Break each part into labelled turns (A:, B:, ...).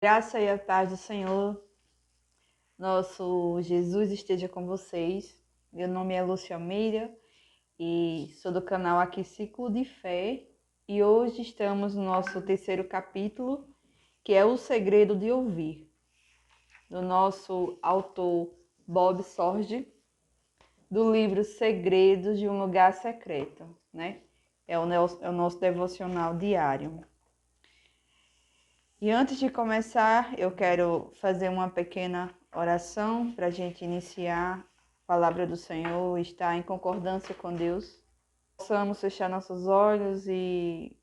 A: Graça e a paz do Senhor, nosso Jesus esteja com vocês. Meu nome é Lúcia Almeida e sou do canal aqui Ciclo de Fé. E hoje estamos no nosso terceiro capítulo, que é O Segredo de Ouvir, do nosso autor Bob Sorge, do livro Segredos de um Lugar Secreto, né? É o nosso devocional diário. E antes de começar, eu quero fazer uma pequena oração para a gente iniciar a palavra do Senhor, estar em concordância com Deus. Possamos fechar nossos olhos e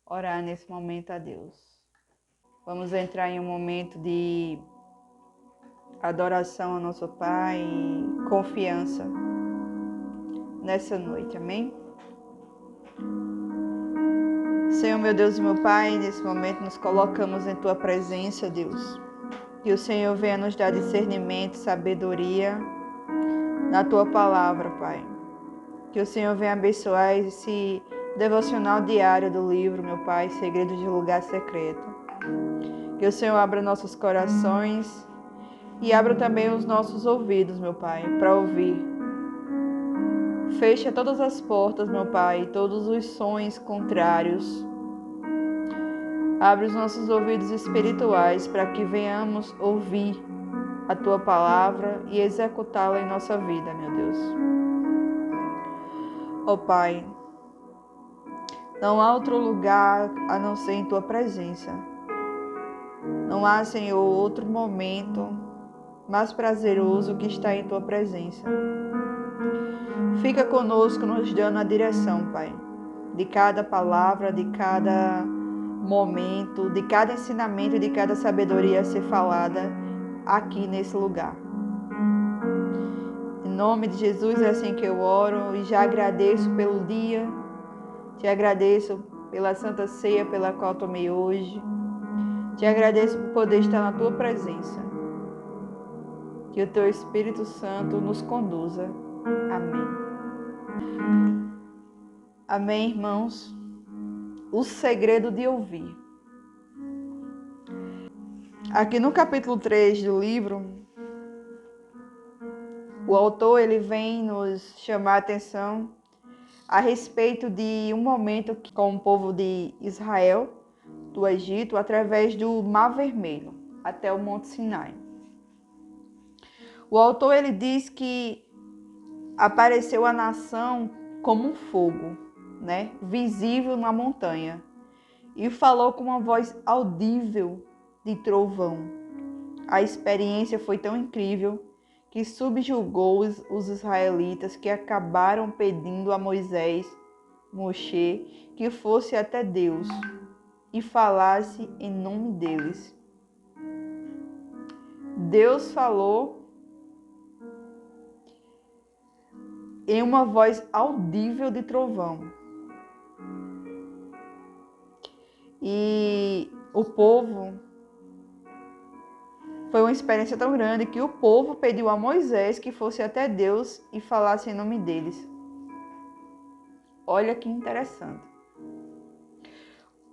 A: orar nesse momento a Deus. Vamos entrar em um momento de adoração ao nosso Pai e confiança nessa noite, amém? Senhor, meu Deus e meu Pai, nesse momento nos colocamos em Tua presença, Deus. Que o Senhor venha nos dar discernimento, sabedoria na Tua palavra, Pai. Que o Senhor venha abençoar esse devocional diário do livro, meu Pai, Segredos de Lugar Secreto. Que o Senhor abra nossos corações e abra também os nossos ouvidos, meu Pai, para ouvir. Fecha todas as portas, meu Pai, todos os sons contrários. Abre os nossos ouvidos espirituais para que venhamos ouvir a Tua palavra e executá-la em nossa vida, meu Deus. Ó Pai, não há outro lugar a não ser em Tua presença. Não há, Senhor, outro momento mais prazeroso que estar em Tua presença. Fica conosco, nos dando a direção, Pai, de cada palavra, de cada momento, de cada ensinamento, de cada sabedoria a ser falada aqui nesse lugar. Em nome de Jesus é assim que eu oro e já agradeço pelo dia, te agradeço pela Santa Ceia pela qual tomei hoje, te agradeço por poder estar na Tua presença. Que o Teu Espírito Santo nos conduza. Amém. Amém, irmãos. O segredo de ouvir. Aqui no capítulo 3 do livro, o autor ele vem nos chamar a atenção a respeito de um momento com o povo de Israel, do Egito, através do Mar Vermelho, até o Monte Sinai. O autor ele diz que apareceu a nação como um fogo, né, visível na montanha, e falou com uma voz audível de trovão. A experiência foi tão incrível que subjugou os israelitas, que acabaram pedindo a Moisés, Moshe, que fosse até Deus e falasse em nome deles. Deus falou em uma voz audível de trovão. E o povo, foi uma experiência tão grande que o povo pediu a Moisés que fosse até Deus e falasse em nome deles. Olha que interessante.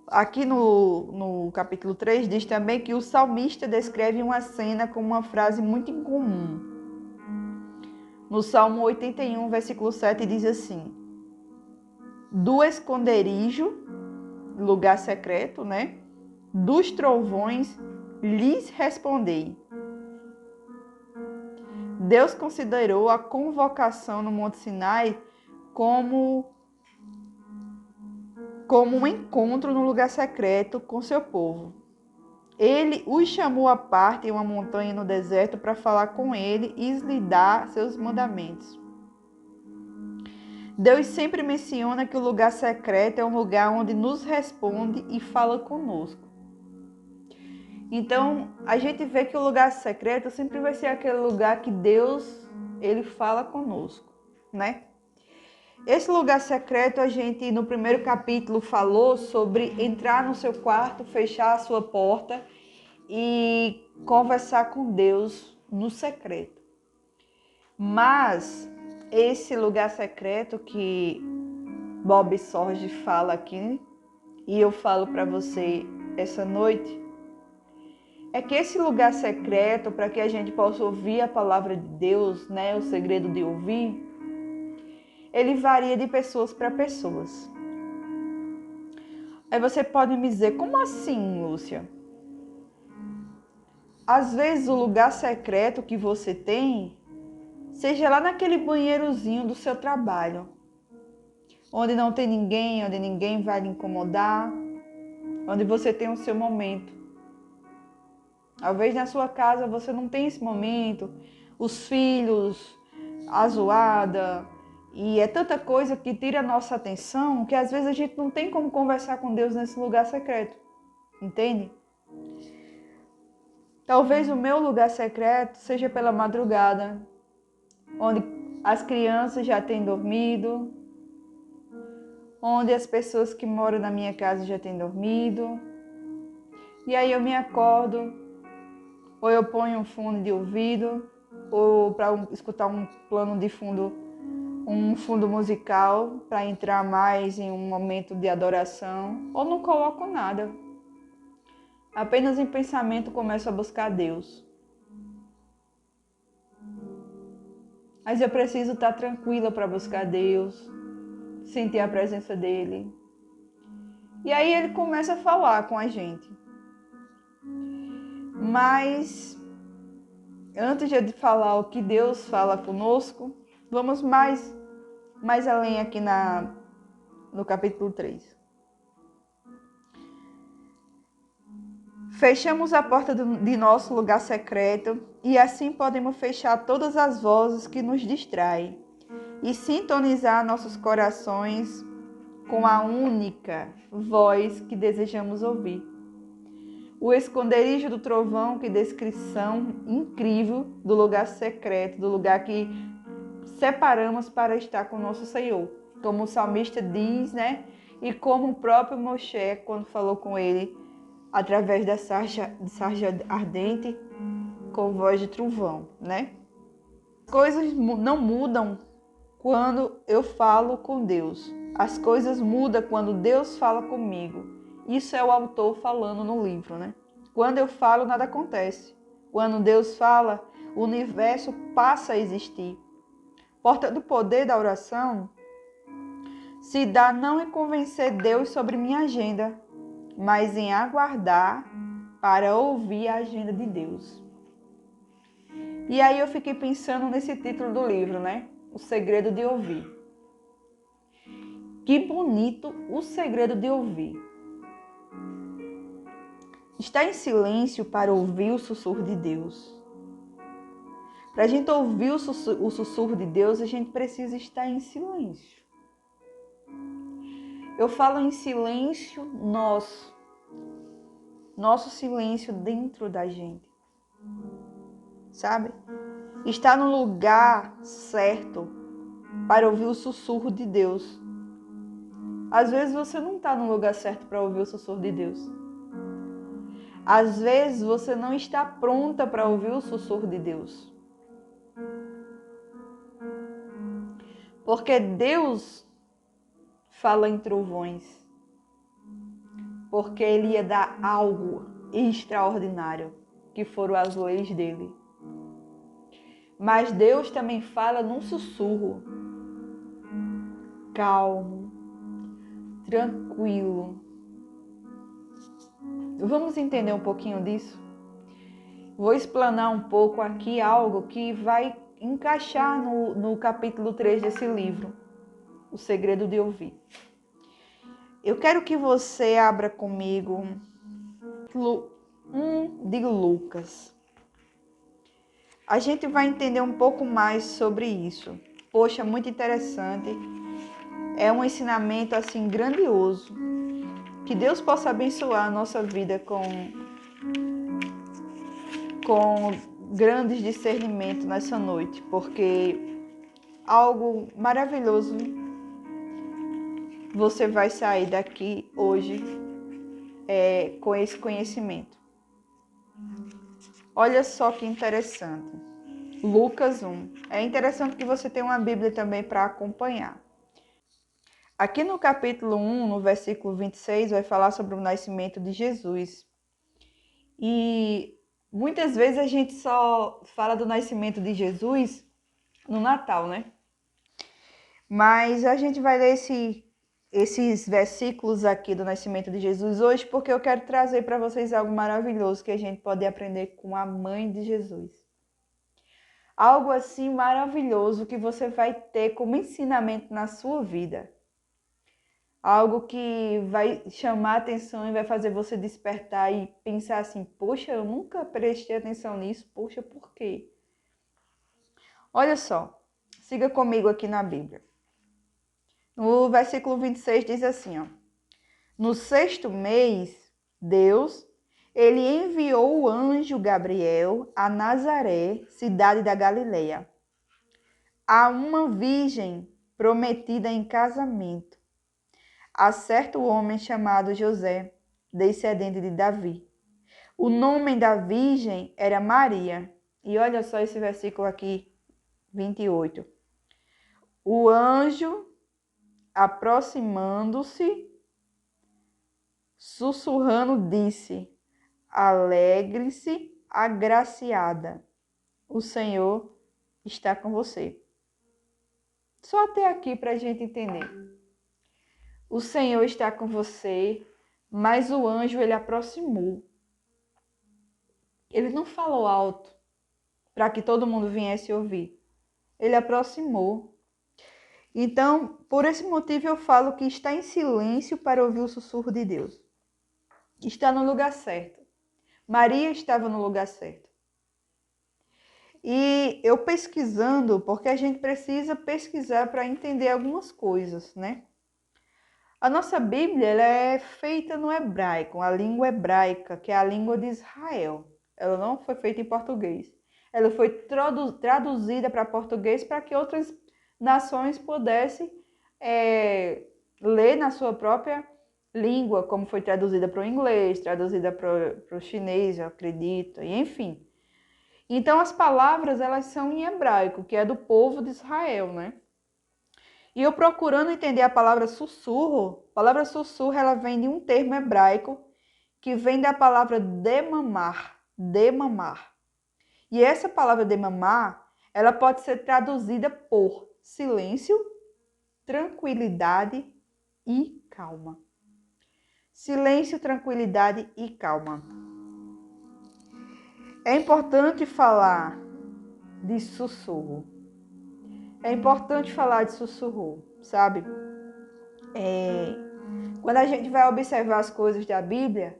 A: Aqui no capítulo 3 diz também que o salmista descreve uma cena com uma frase muito incomum. No Salmo 81, versículo 7, diz assim: do esconderijo, lugar secreto, né? Dos trovões lhes respondei. Deus considerou a convocação no Monte Sinai como um encontro no lugar secreto com seu povo. Ele os chamou à parte em uma montanha no deserto para falar com ele e lhe dar seus mandamentos. Deus sempre menciona que o lugar secreto é um lugar onde nos responde e fala conosco. Então, a gente vê que o lugar secreto sempre vai ser aquele lugar que Deus, ele fala conosco, né? Esse lugar secreto, a gente no primeiro capítulo falou sobre entrar no seu quarto, fechar a sua porta e conversar com Deus no secreto. Mas esse lugar secreto que Bob Sorge fala aqui, e eu falo para você essa noite, é que esse lugar secreto, para que a gente possa ouvir a palavra de Deus, né, o segredo de ouvir, ele varia de pessoas para pessoas. Aí você pode me dizer, como assim, Lúcia? Às vezes o lugar secreto que você tem, seja lá naquele banheirozinho do seu trabalho, onde não tem ninguém, onde ninguém vai lhe incomodar, onde você tem o seu momento. Talvez na sua casa você não tenha esse momento, os filhos, a zoada, e é tanta coisa que tira a nossa atenção que às vezes a gente não tem como conversar com Deus nesse lugar secreto, entende? Talvez o meu lugar secreto seja pela madrugada, onde as crianças já têm dormido, onde as pessoas que moram na minha casa já têm dormido, e aí eu me acordo, ou eu ponho um fone de ouvido, ou para escutar um plano de fundo, um fundo musical, para entrar mais em um momento de adoração, ou não coloco nada. Apenas em pensamento começo a buscar Deus. Mas eu preciso estar tranquila para buscar Deus, sentir a presença dEle. E aí Ele começa a falar com a gente. Mas antes de falar o que Deus fala conosco, vamos mais além aqui no capítulo 3. Fechamos a porta de nosso lugar secreto e assim podemos fechar todas as vozes que nos distraem e sintonizar nossos corações com a única voz que desejamos ouvir. O esconderijo do trovão, que descrição incrível do lugar secreto, do lugar que separamos para estar com o nosso Senhor. Como o salmista diz, né? E como o próprio Moshe, quando falou com ele, através da sarja ardente, com voz de trovão, né? Coisas não mudam quando eu falo com Deus. As coisas mudam quando Deus fala comigo. Isso é o autor falando no livro, né? Quando eu falo, nada acontece. Quando Deus fala, o universo passa a existir. Portanto, o poder da oração se dá não em convencer Deus sobre minha agenda, mas em aguardar para ouvir a agenda de Deus. E aí eu fiquei pensando nesse título do livro, né? O segredo de ouvir. Que bonito o segredo de ouvir. Estar em silêncio para ouvir o sussurro de Deus. Para a gente ouvir o sussurro de Deus, a gente precisa estar em silêncio. Eu falo em silêncio nosso silêncio dentro da gente, sabe? Estar no lugar certo para ouvir o sussurro de Deus. Às vezes você não está no lugar certo para ouvir o sussurro de Deus. Às vezes você não está pronta para ouvir o sussurro de Deus. Porque Deus fala em trovões. Porque Ele ia dar algo extraordinário, que foram as leis dele. Mas Deus também fala num sussurro. Calmo, tranquilo. Vamos entender um pouquinho disso? Vou explanar um pouco aqui algo que vai encaixar no capítulo 3 desse livro, O Segredo de Ouvir. Eu quero que você abra comigo capítulo 1 de Lucas. A gente vai entender um pouco mais sobre isso. Poxa, muito interessante. É um ensinamento assim grandioso. Que Deus possa abençoar a nossa vida com grandes discernimentos nessa noite, porque algo maravilhoso você vai sair daqui hoje com esse conhecimento. Olha só que interessante. Lucas 1. É interessante que você tenha uma Bíblia também para acompanhar. Aqui no capítulo 1, no versículo 26, vai falar sobre o nascimento de Jesus. E Muitas vezes a gente só fala do nascimento de Jesus no Natal, né? Mas a gente vai ler esses versículos aqui do nascimento de Jesus hoje porque eu quero trazer para vocês algo maravilhoso que a gente pode aprender com a mãe de Jesus. Algo assim maravilhoso que você vai ter como ensinamento na sua vida. Algo que vai chamar a atenção e vai fazer você despertar e pensar assim, poxa, eu nunca prestei atenção nisso, poxa, por quê? Olha só, siga comigo aqui na Bíblia. No versículo 26 diz assim, ó. No 6º mês, Deus, ele enviou o anjo Gabriel a Nazaré, cidade da Galileia, a uma virgem prometida em casamento, a certo homem chamado José, descendente de Davi. O nome da virgem era Maria. E olha só esse versículo aqui, 28. O anjo, aproximando-se, sussurrando, disse: Alegre-se, agraciada, o Senhor está com você. Só até aqui para a gente entender. O Senhor está com você, mas o anjo ele aproximou. Ele não falou alto para que todo mundo viesse ouvir. Ele aproximou. Então, por esse motivo eu falo que está em silêncio para ouvir o sussurro de Deus. Está no lugar certo. Maria estava no lugar certo. E eu pesquisando, porque a gente precisa pesquisar para entender algumas coisas, né? A nossa Bíblia ela é feita no hebraico, a língua hebraica, que é a língua de Israel. Ela não foi feita em português. Ela foi traduzida para português para que outras nações pudessem ler na sua própria língua, como foi traduzida para o inglês, traduzida para o chinês, eu acredito, e enfim. Então as palavras elas são em hebraico, que é do povo de Israel, né? E eu procurando entender a palavra sussurro ela vem de um termo hebraico que vem da palavra demamar, demamar. E essa palavra demamar, ela pode ser traduzida por silêncio, tranquilidade e calma. Silêncio, tranquilidade e calma. É importante falar de sussurro. É importante falar de sussurro, sabe? Quando a gente vai observar as coisas da Bíblia,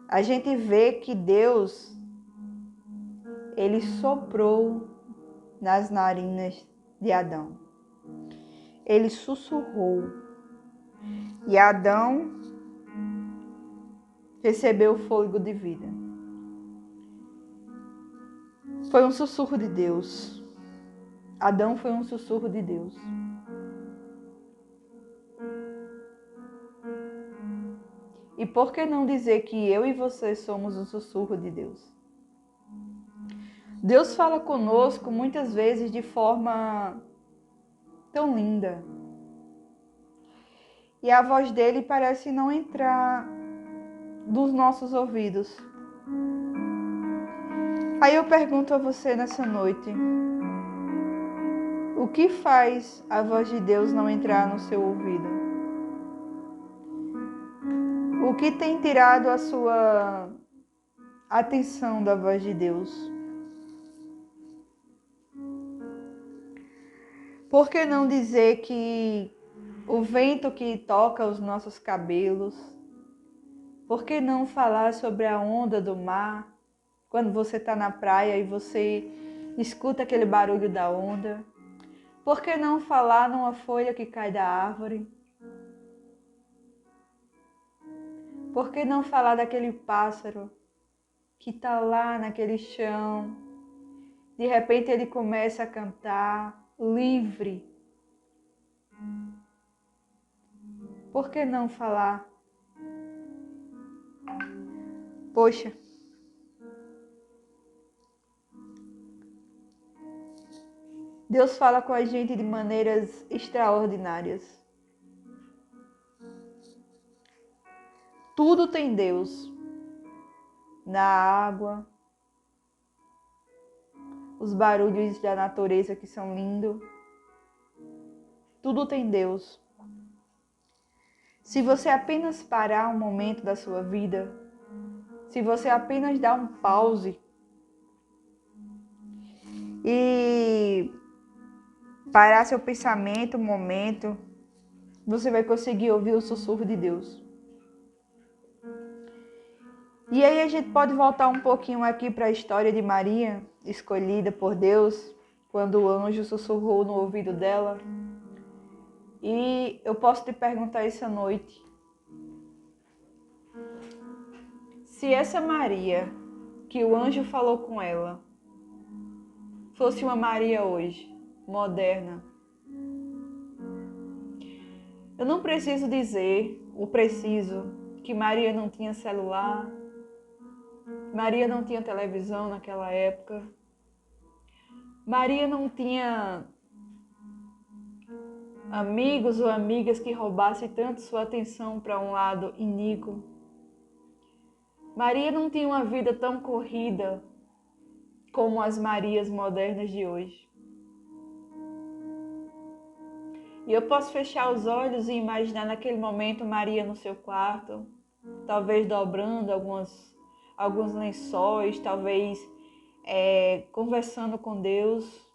A: a gente vê que Deus, ele soprou nas narinas de Adão. Ele sussurrou. E Adão recebeu o fôlego de vida. Foi um sussurro de Deus. Adão foi um sussurro de Deus. E por que não dizer que eu e você somos um sussurro de Deus? Deus fala conosco muitas vezes de forma tão linda. E a voz dele parece não entrar dos nossos ouvidos. Aí eu pergunto a você nessa noite: o que faz a voz de Deus não entrar no seu ouvido? O que tem tirado a sua atenção da voz de Deus? Por que não dizer que o vento que toca os nossos cabelos? Por que não falar sobre a onda do mar? Quando você está na praia e você escuta aquele barulho da onda? Por que não falar numa folha que cai da árvore? Por que não falar daquele pássaro que está lá naquele chão? De repente ele começa a cantar livre. Por que não falar? Poxa, Deus fala com a gente de maneiras extraordinárias. Tudo tem Deus. Na água, os barulhos da natureza que são lindos. Tudo tem Deus. Se você apenas parar um momento da sua vida, se você apenas dar um pause e parar seu pensamento um momento, você vai conseguir ouvir o sussurro de Deus. E aí a gente pode voltar um pouquinho aqui para a história de Maria, escolhida por Deus, quando o anjo sussurrou no ouvido dela. E eu posso te perguntar essa noite, se essa Maria, que o anjo falou com ela, fosse uma Maria hoje, moderna. Eu não preciso dizer, que Maria não tinha celular, Maria não tinha televisão naquela época, Maria não tinha amigos ou amigas que roubassem tanto sua atenção para um lado iníquo. Maria não tinha uma vida tão corrida como as Marias modernas de hoje. E eu posso fechar os olhos e imaginar naquele momento Maria no seu quarto, talvez dobrando alguns lençóis, talvez conversando com Deus.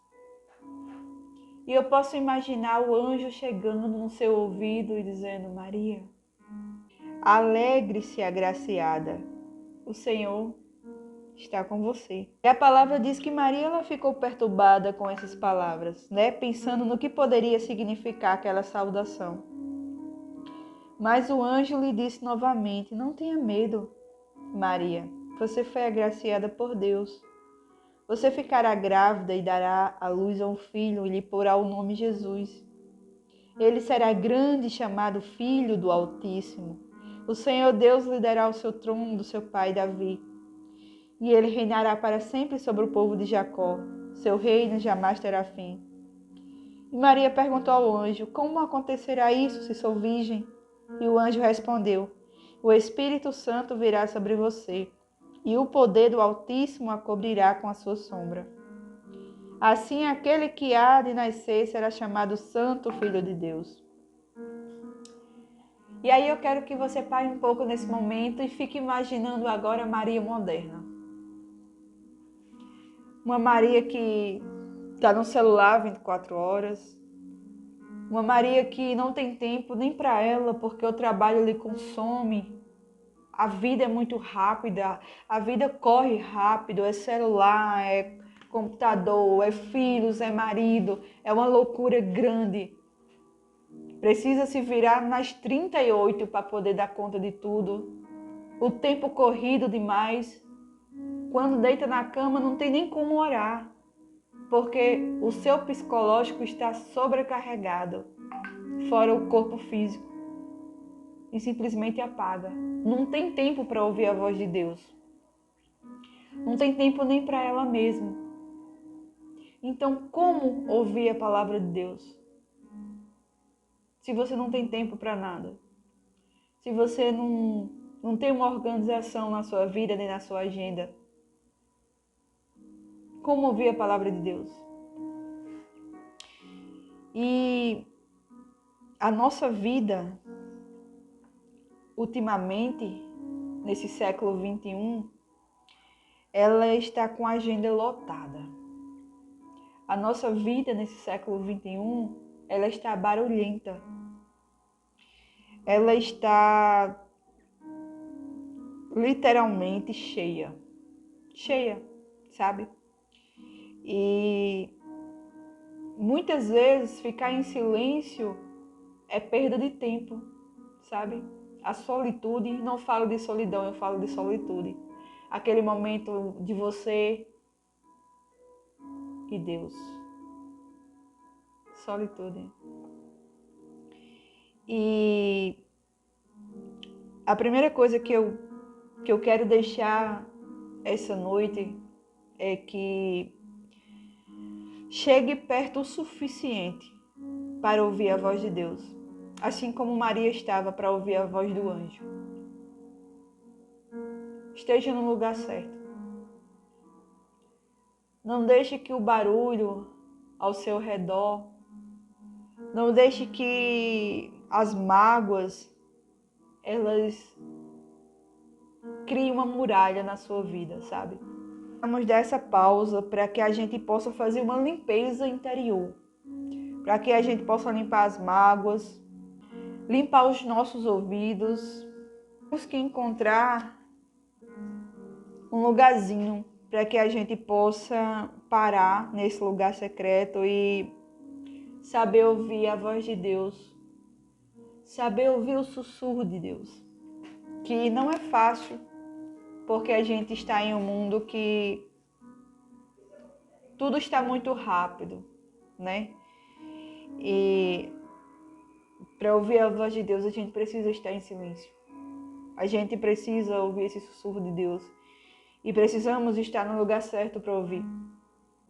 A: E eu posso imaginar o anjo chegando no seu ouvido e dizendo: Maria, alegre-se, agraciada, o Senhor está com você. E a palavra diz que Maria ela ficou perturbada com essas palavras, pensando no que poderia significar aquela saudação. Mas o anjo lhe disse novamente: não tenha medo, Maria, você foi agraciada por Deus. Você ficará grávida e dará à luz a um filho e lhe porá o nome Jesus. Ele será grande, chamado Filho do Altíssimo. O Senhor Deus lhe dará o seu trono do seu pai Davi. E ele reinará para sempre sobre o povo de Jacó. Seu reino jamais terá fim. E Maria perguntou ao anjo: como acontecerá isso se sou virgem? E o anjo respondeu: o Espírito Santo virá sobre você, e o poder do Altíssimo a cobrirá com a sua sombra. Assim, aquele que há de nascer será chamado Santo Filho de Deus. E aí eu quero que você pare um pouco nesse momento e fique imaginando agora Maria moderna. Uma Maria que está no celular 24 horas. Uma Maria que não tem tempo nem para ela, porque o trabalho lhe consome. A vida é muito rápida, a vida corre rápido, é celular, é computador, é filhos, é marido, é uma loucura grande. Precisa se virar nas 38 para poder dar conta de tudo. O tempo corrido demais. Quando deita na cama não tem nem como orar, porque o seu psicológico está sobrecarregado, fora o corpo físico. E simplesmente apaga. Não tem tempo para ouvir a voz de Deus. Não tem tempo nem para ela mesma. Então, como ouvir a palavra de Deus? Se você não tem tempo para nada. Se você não tem uma organização na sua vida nem na sua agenda. Como ouvir a palavra de Deus? E a nossa vida, ultimamente, nesse século 21, ela está com a agenda lotada. A nossa vida nesse século 21, ela está barulhenta. Ela está literalmente cheia. Cheia, sabe? E muitas vezes ficar em silêncio é perda de tempo, sabe? A solitude, não falo de solidão, eu falo de solitude. Aquele momento de você e Deus. Solitude. E a primeira coisa que eu quero deixar essa noite é que chegue perto o suficiente para ouvir a voz de Deus, assim como Maria estava para ouvir a voz do anjo. Esteja no lugar certo. Não deixe que o barulho ao seu redor, não deixe que as mágoas, elas criem uma muralha na sua vida, sabe? Vamos dar essa pausa para que a gente possa fazer uma limpeza interior, para que a gente possa limpar as mágoas, limpar os nossos ouvidos. Temos que encontrar um lugarzinho para que a gente possa parar nesse lugar secreto e saber ouvir a voz de Deus, saber ouvir o sussurro de Deus, que não é fácil, porque a gente está em um mundo que tudo está muito rápido, né? E para ouvir a voz de Deus, a gente precisa estar em silêncio. A gente precisa ouvir esse sussurro de Deus. E precisamos estar no lugar certo para ouvir.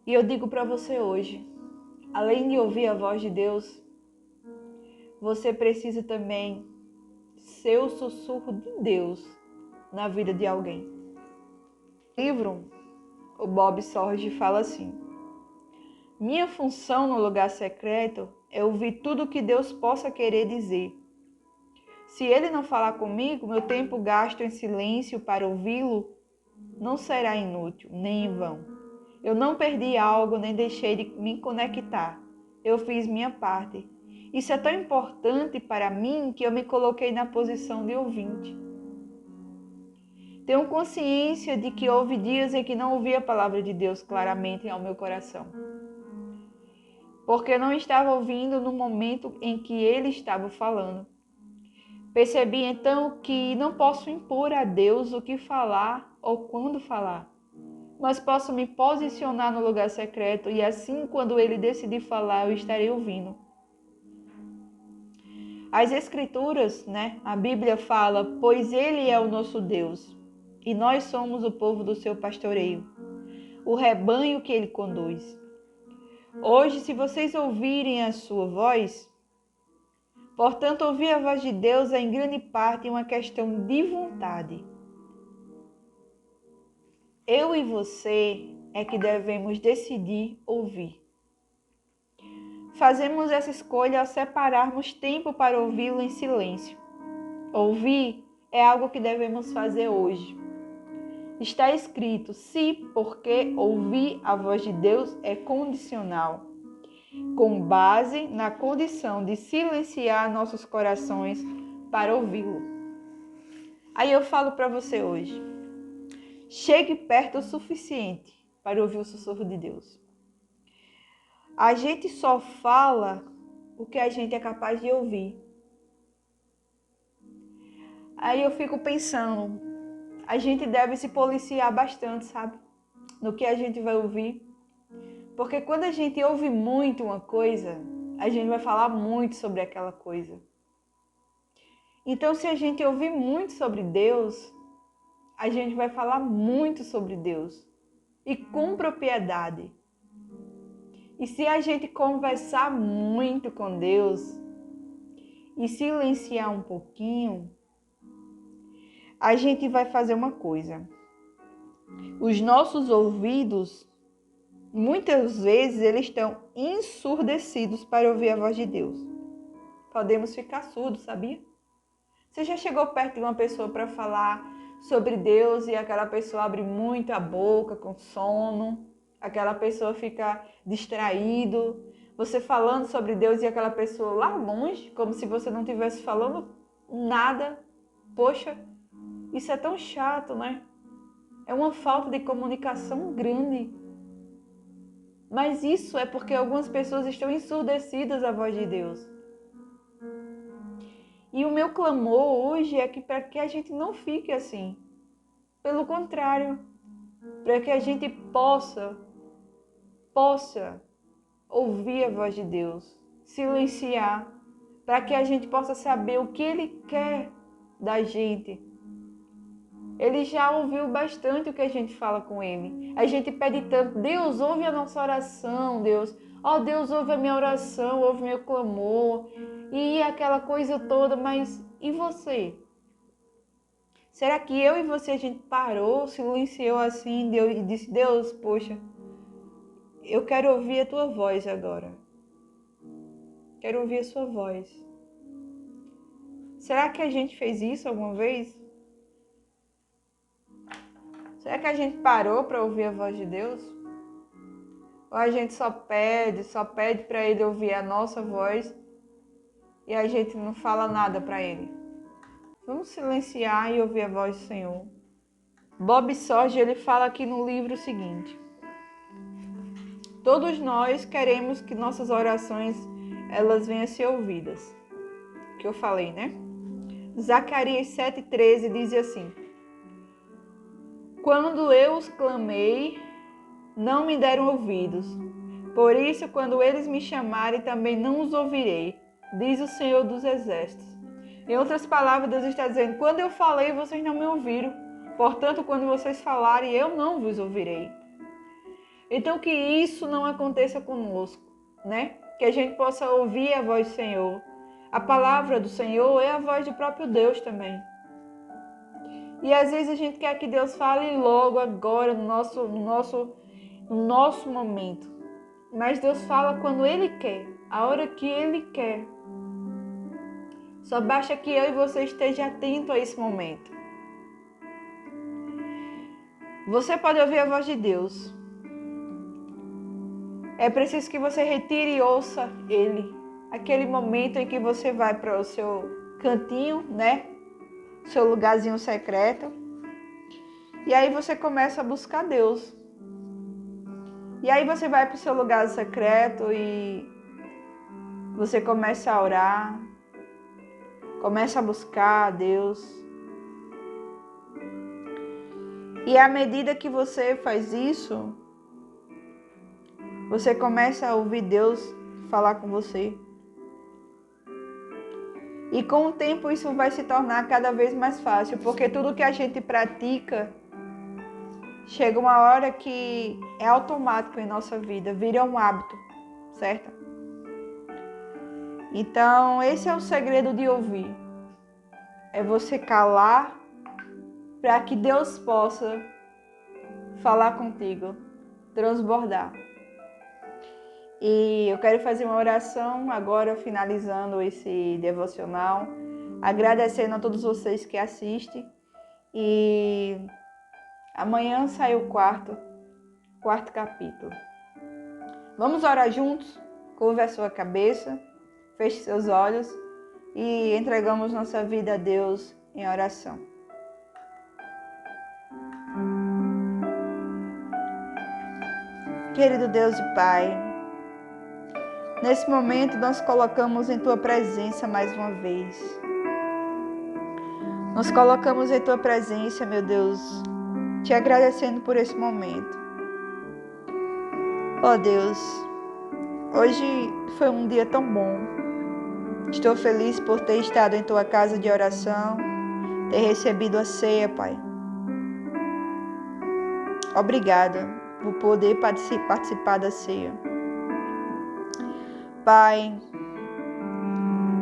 A: E eu digo para você hoje, além de ouvir a voz de Deus, você precisa também ser o sussurro de Deus na vida de alguém. No livro, o Bob Sorge fala assim: minha função no lugar secreto é ouvir tudo o que Deus possa querer dizer. Se Ele não falar comigo, meu tempo gasto em silêncio para ouvi-lo não será inútil, nem em vão. Eu não perdi algo, nem deixei de me conectar. Eu fiz minha parte. Isso é tão importante para mim que eu me coloquei na posição de ouvinte. Tenho consciência de que houve dias em que não ouvi a palavra de Deus claramente ao meu coração, porque não estava ouvindo no momento em que Ele estava falando. Percebi então que não posso impor a Deus o que falar ou quando falar, mas posso me posicionar no lugar secreto e assim, quando Ele decidir falar, eu estarei ouvindo. As Escrituras, a Bíblia fala, pois Ele é o nosso Deus e nós somos o povo do seu pastoreio, o rebanho que Ele conduz. Hoje, se vocês ouvirem a sua voz, portanto, ouvir a voz de Deus é em grande parte uma questão de vontade. Eu e você é que devemos decidir ouvir. Fazemos essa escolha ao separarmos tempo para ouvi-lo em silêncio. Ouvir é algo que devemos fazer hoje. Está escrito, porque ouvir a voz de Deus é condicional, com base na condição de silenciar nossos corações para ouvi-lo. Aí eu falo para você hoje, chegue perto o suficiente para ouvir o sussurro de Deus. A gente só fala o que a gente é capaz de ouvir. Aí eu fico pensando, a gente deve se policiar bastante, sabe? No que a gente vai ouvir. Porque quando a gente ouve muito uma coisa, a gente vai falar muito sobre aquela coisa. Então, se a gente ouvir muito sobre Deus, a gente vai falar muito sobre Deus. E com propriedade. E se a gente conversar muito com Deus e silenciar um pouquinho, a gente vai fazer uma coisa. Os nossos ouvidos, muitas vezes, eles estão ensurdecidos para ouvir a voz de Deus. Podemos ficar surdos, sabia? Você já chegou perto de uma pessoa para falar sobre Deus e aquela pessoa abre muito a boca com sono, aquela pessoa fica distraído, você falando sobre Deus e aquela pessoa lá longe, como se você não estivesse falando nada. Poxa, isso é tão chato, né? É uma falta de comunicação grande. Mas isso é porque algumas pessoas estão ensurdecidas à voz de Deus. E o meu clamor hoje é que para que a gente não fique assim. Pelo contrário, para que a gente possa ouvir a voz de Deus, silenciar, para que a gente possa saber o que Ele quer da gente. Ele já ouviu bastante o que a gente fala com Ele. A gente pede tanto, Deus ouve a nossa oração, Deus. Deus ouve a minha oração, ouve meu clamor. E aquela coisa toda, mas e você? Será que eu e você, a gente parou, silenciou assim e disse, Deus, poxa, eu quero ouvir a tua voz agora. Quero ouvir a sua voz. Será que a gente fez isso alguma vez? Será que a gente parou para ouvir a voz de Deus? Ou a gente só pede para Ele ouvir a nossa voz e a gente não fala nada para Ele? Vamos silenciar e ouvir a voz do Senhor. Bob Sorge, ele fala aqui no livro o seguinte: todos nós queremos que nossas orações elas venham a ser ouvidas. Que eu falei, né? Zacarias 7,13 diz assim: quando eu os clamei, não me deram ouvidos. Por isso, quando eles me chamarem, também não os ouvirei, diz o Senhor dos Exércitos. Em outras palavras, Deus está dizendo: quando eu falei, vocês não me ouviram. Portanto, quando vocês falarem, eu não vos ouvirei. Então, que isso não aconteça conosco, né? Que a gente possa ouvir a voz do Senhor. A palavra do Senhor é a voz do próprio Deus também. E às vezes a gente quer que Deus fale logo, agora, no nosso momento. Mas Deus fala quando Ele quer, a hora que Ele quer. Só basta que eu e você esteja atento a esse momento. Você pode ouvir a voz de Deus. É preciso que você retire e ouça Ele. Aquele momento em que você vai para o seu cantinho, né? Seu lugarzinho secreto. E aí você começa a buscar Deus. E aí você vai para o seu lugar secreto e você começa a orar. Começa a buscar a Deus. E à medida que você faz isso, você começa a ouvir Deus falar com você. E com o tempo isso vai se tornar cada vez mais fácil, porque tudo que a gente pratica, chega uma hora que é automático em nossa vida, vira um hábito, certo? Então, esse é o segredo de ouvir. É você calar para que Deus possa falar contigo, transbordar. E eu quero fazer uma oração agora, finalizando esse devocional, agradecendo a todos vocês que assistem. E amanhã sai o quarto capítulo. Vamos orar juntos? Curva a sua cabeça, feche seus olhos e entregamos nossa vida a Deus em oração. Querido Deus e Pai, nesse momento nós colocamos em Tua presença mais uma vez. Nos colocamos em Tua presença, meu Deus, te agradecendo por esse momento. Ó Deus, hoje foi um dia tão bom. Estou feliz por ter estado em Tua casa de oração, ter recebido a ceia, Pai. Obrigada por poder participar da ceia. Pai,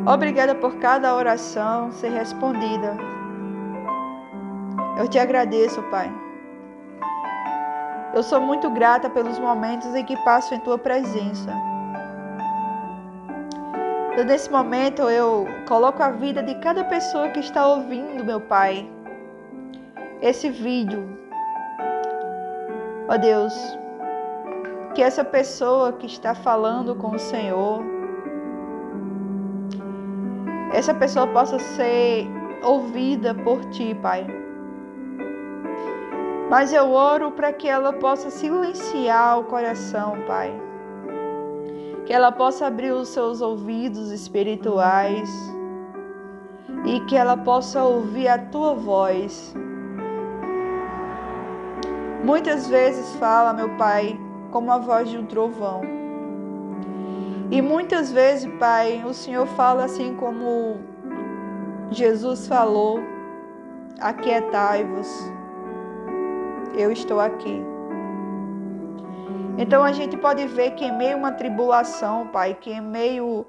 A: obrigada por cada oração ser respondida. Eu te agradeço, Pai. Eu sou muito grata pelos momentos em que passo em Tua presença. Nesse momento eu coloco a vida de cada pessoa que está ouvindo, meu Pai, esse vídeo. Ó Deus, que essa pessoa que está falando com o Senhor, essa pessoa possa ser ouvida por Ti, Pai. Mas eu oro para que ela possa silenciar o coração, Pai. Que ela possa abrir os seus ouvidos espirituais e que ela possa ouvir a Tua voz. Muitas vezes fala, meu Pai, como a voz de um trovão. E muitas vezes, Pai, o Senhor fala assim como Jesus falou: aquietai-vos, eu estou aqui. Então a gente pode ver que em meio a uma tribulação, Pai, que em meio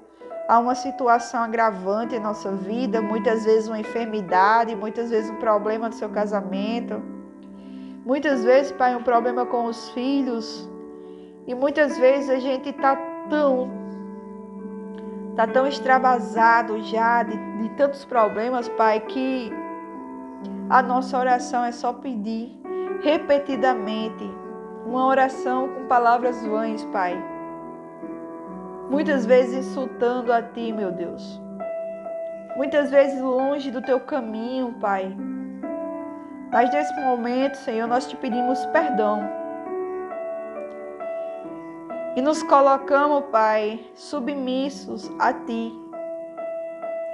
A: a uma situação agravante em nossa vida, muitas vezes uma enfermidade, muitas vezes um problema no seu casamento, muitas vezes, Pai, um problema com os filhos, E muitas vezes a gente tá tão extravasado já de tantos problemas, Pai, que a nossa oração é só pedir repetidamente, uma oração com palavras vãs, Pai. Muitas vezes insultando a Ti, meu Deus. Muitas vezes longe do Teu caminho, Pai. Mas nesse momento, Senhor, nós Te pedimos perdão. E nos colocamos, Pai, submissos a Ti.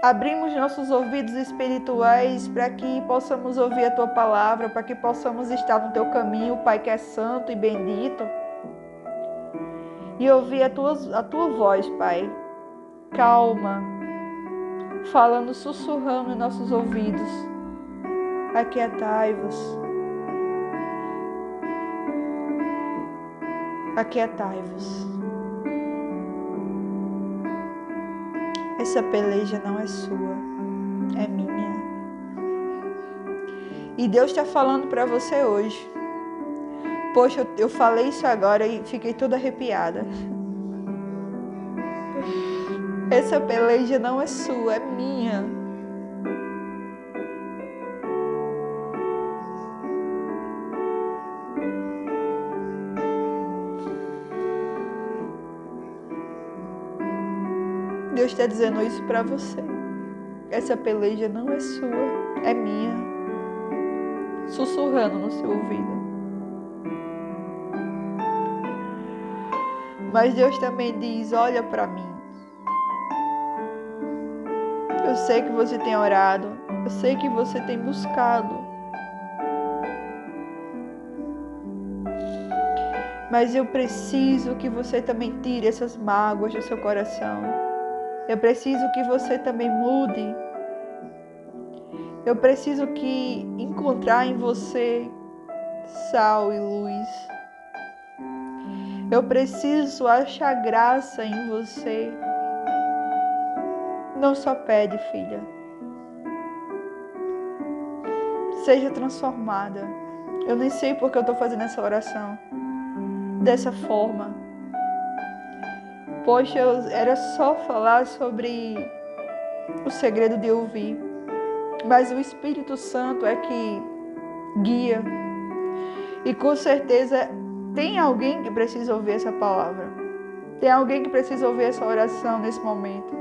A: Abrimos nossos ouvidos espirituais para que possamos ouvir a Tua palavra, para que possamos estar no Teu caminho, Pai, que é santo e bendito. E ouvir a tua voz, Pai, calma, falando, sussurrando em nossos ouvidos. Aquietai-vos. Aquietai-vos. Essa peleja não é sua, é minha. E Deus está falando para você hoje. Poxa, eu falei isso agora e fiquei toda arrepiada. Essa peleja não é sua, é minha. Deus está dizendo isso para você. Essa peleja não é sua, é minha. Sussurrando no seu ouvido. Mas Deus também diz, olha para mim. Eu sei que você tem orado. Eu sei que você tem buscado. Mas eu preciso que você também tire essas mágoas do seu coração. Eu preciso que você também mude. Eu preciso que encontrar em você sal e luz. Eu preciso achar graça em você. Não só pede, filha. Seja transformada. Eu nem sei porque eu estou fazendo essa oração dessa forma. Poxa, era só falar sobre o segredo de ouvir. Mas o Espírito Santo é que guia. E com certeza tem alguém que precisa ouvir essa palavra. Tem alguém que precisa ouvir essa oração nesse momento.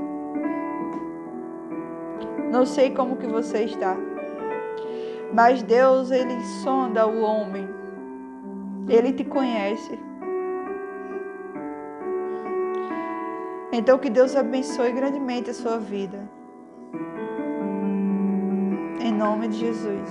A: Não sei como que você está. Mas Deus, Ele sonda o homem. Ele te conhece. Então que Deus abençoe grandemente a sua vida. Em nome de Jesus.